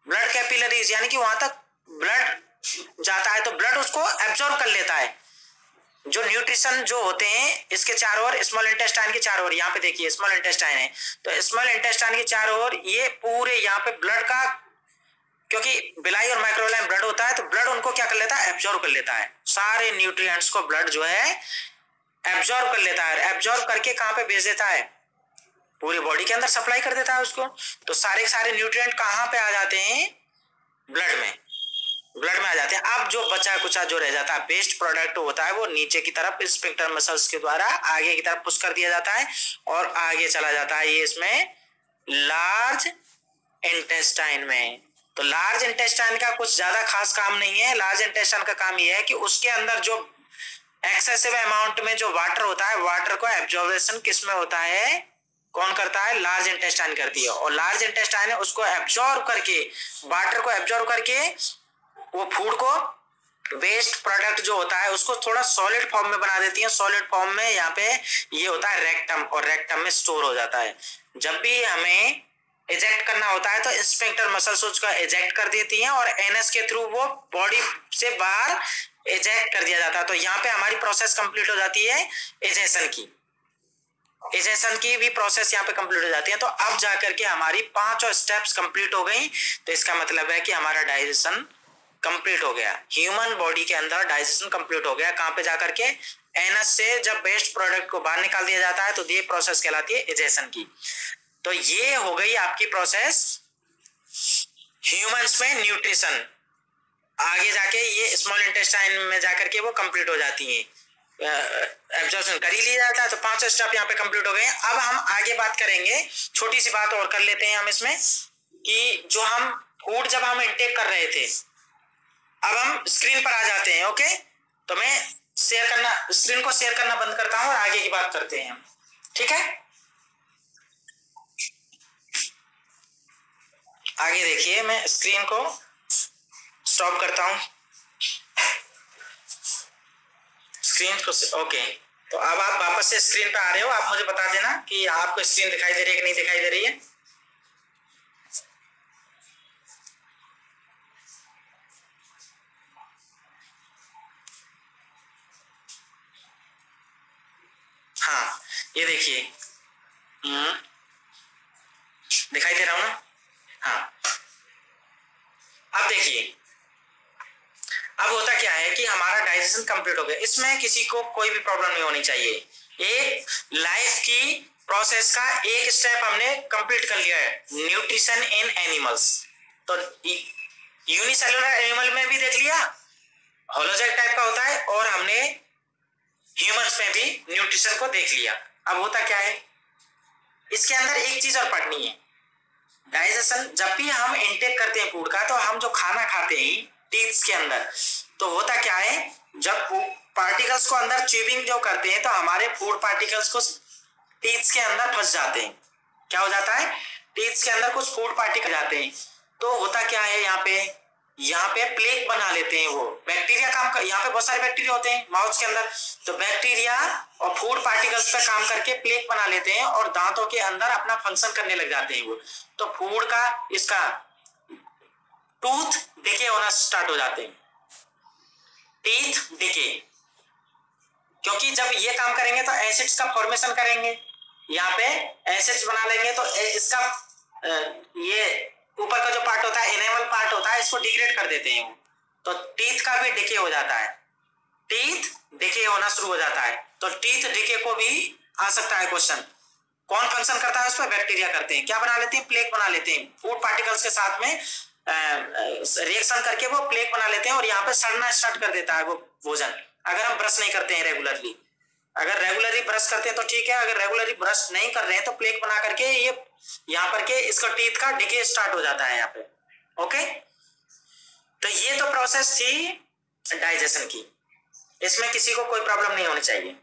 ब्लड कैपिलरीज यानी कि वहां तक ब्लड जाता है तो ब्लड उसको एब्जॉर्ब कर लेता है। जो न्यूट्रिशन जो होते हैं इसके चारों ओर, स्मॉल इंटेस्टाइन के चारों ओर, यहाँ पे देखिए स्मॉल इंटेस्टाइन है, तो स्मॉल इंटेस्टाइन के चारों ओर ये पूरे यहाँ पे ब्लड का, क्योंकि बिलाई और माइक्रोबिलाई ब्लड होता है तो ब्लड उनको क्या कर लेता है? एब्जॉर्ब कर लेता है। सारे न्यूट्रिएंट्स को ब्लड जो है एब्जॉर्ब कर लेता है। एब्जॉर्ब करके कहाँ पे भेज देता है? पूरी बॉडी के अंदर सप्लाई कर देता है उसको। तो सारे के सारे न्यूट्रिएंट कहाँ पे आ जाते हैं? ब्लड में। ब्लड में आ जाते हैं। अब जो बचा कुचा जो रह जाता है वेस्ट प्रोडक्ट होता है वो नीचे की तरफ स्फिंक्टर मसल्स के द्वारा आगे की तरफ पुश कर दिया जाता है और आगे चला जाता है ये इसमें लार्ज इंटेस्टाइन में। तो लार्ज इंटेस्टाइन का कुछ ज्यादा खास काम नहीं है। लार्ज इंटेस्टाइन का काम ये है कि उसके अंदर जो एक्सेसिव अमाउंट में जो वाटर होता है, वाटर को एब्जॉर्बेशन किस में होता है? कौन करता है? लार्ज इंटेस्टाइन करती है। और लार्ज इंटेस्टाइन उसको एब्जॉर्ब करके, वाटर को एब्जॉर्ब करके वो फूड को, वेस्ट प्रोडक्ट जो होता है उसको थोड़ा सॉलिड फॉर्म में बना देती है। सॉलिड फॉर्म में यहाँ पे ये होता है रेक्टम, और रेक्टम में स्टोर हो जाता है। जब भी हमें इजेक्ट करना होता है तो स्फिंक्टर मसल्स उसको इजेक्ट कर देती हैं और एनएस के थ्रू वो बॉडी से बाहर इजेक्ट कर दिया जाता है। तो यहाँ पे हमारी प्रोसेस कंप्लीट हो जाती है इजेशन की। इजेशन की भी प्रोसेस यहाँ पे कंप्लीट हो जाती है। तो अब जाकर के हमारी 5 स्टेप्स कंप्लीट हो गई। तो इसका मतलब है कि हमारा डाइजेशन कंप्लीट हो गया। ह्यूमन बॉडी के अंदर डाइजेशन कंप्लीट हो गया। कहां पे जाकर के? एनस से जब वेस्ट प्रोडक्ट को बाहर निकाल दिया जाता है तो ये प्रोसेस कहलाती है इजेशन की। तो ये हो गई आपकी प्रोसेस ह्यूमंस में न्यूट्रिशन। आगे जाके ये स्मॉल इंटेस्टाइन में जाकर के वो कंप्लीट हो जाती है, एब्जॉर्प्शन कर ही लिया जाता है। तो 5 स्टेप यहाँ पे कंप्लीट हो गए। अब हम आगे बात करेंगे, छोटी सी बात और कर लेते हैं हम इसमें, कि जो हम फूड जब हम इंटेक कर रहे थे, अब हम स्क्रीन पर आ जाते हैं। ओके, तो मैं स्क्रीन को शेयर करना बंद करता हूं और आगे की बात करते हैं हम। ठीक है, आगे देखिए, मैं स्क्रीन को स्टॉप करता हूं, स्क्रीन को। ओके, तो अब आप वापस से स्क्रीन पे आ रहे हो। आप मुझे बता देना कि आपको स्क्रीन दिखाई दे रही है कि नहीं दिखाई दे रही है। हाँ, ये देखिए, दिखाई दे रहा हूं ना? हाँ, अब देखिए, अब होता क्या है कि हमारा डाइजेशन कंप्लीट हो गया। इसमें किसी को कोई भी प्रॉब्लम नहीं होनी चाहिए। एक लाइफ की प्रोसेस का एक स्टेप हमने कंप्लीट कर लिया है, न्यूट्रिशन इन एनिमल्स। तो यूनिसेलुलर एनिमल में भी देख लिया, होलोजैक टाइप का होता है, और हमने ह्यूमंस में भी न्यूट्रिशन को देख लिया। अब होता क्या है, इसके अंदर एक चीज और पढ़नी है। डाइजेशन, जब भी हम इंटेक करते हैं फूड का, तो हम जो खाना खाते हैं टीथ के अंदर, तो होता क्या है, जब पार्टिकल्स को अंदर च्यूबिंग जो करते हैं तो हमारे फूड पार्टिकल्स को टीथ के अंदर फंस जाते हैं। क्या हो जाता है? टीथ के अंदर कुछ फूड पार्टिकल जाते हैं। तो होता क्या है, यहाँ पे प्लेक बना लेते हैं वो बैक्टीरिया काम कर। यहाँ पे बहुत सारे बैक्टीरिया होते हैं माउथ के अंदर, तो बैक्टीरिया और फूड पार्टिकल्स पे काम करके प्लेक बना लेते हैं और दांतों के अंदर अपना फंक्शन करने लग जाते हैं वो। तो फूड का, इसका टूथ डिके होना स्टार्ट हो जाते हैं, टीथ डिके। क्योंकि जब ये काम करेंगे तो एसिड्स का फॉर्मेशन करेंगे, यहाँ पे एसिड्स बना लेंगे, तो इसका ये ऊपर का जो पार्ट होता है, एनेमल पार्ट होता है, इसको डिग्रेड कर देते हैं। तो टीथ का भी डिके हो जाता है, टीथ डिके होना शुरू हो जाता है। तो टीथ डिके को भी आ सकता है क्वेश्चन। कौन फंक्शन करता है उस पर? बैक्टीरिया करते हैं। क्या बना लेते हैं? प्लेक बना लेते हैं। फूड पार्टिकल्स के साथ में रिएक्शन करके वो प्लेक बना लेते हैं और यहाँ पे सड़ना स्टार्ट कर देता है वो भोजन, अगर हम ब्रश नहीं करते हैं रेगुलरली। अगर रेगुलरली ब्रश करते हैं तो ठीक है, अगर रेगुलरली ब्रश नहीं कर रहे हैं तो प्लेक बना करके ये यहाँ पर के इसका टीथ का डिके स्टार्ट हो जाता है यहाँ पे। ओके, तो ये तो प्रोसेस थी डाइजेशन की, इसमें किसी को कोई प्रॉब्लम नहीं होनी चाहिए।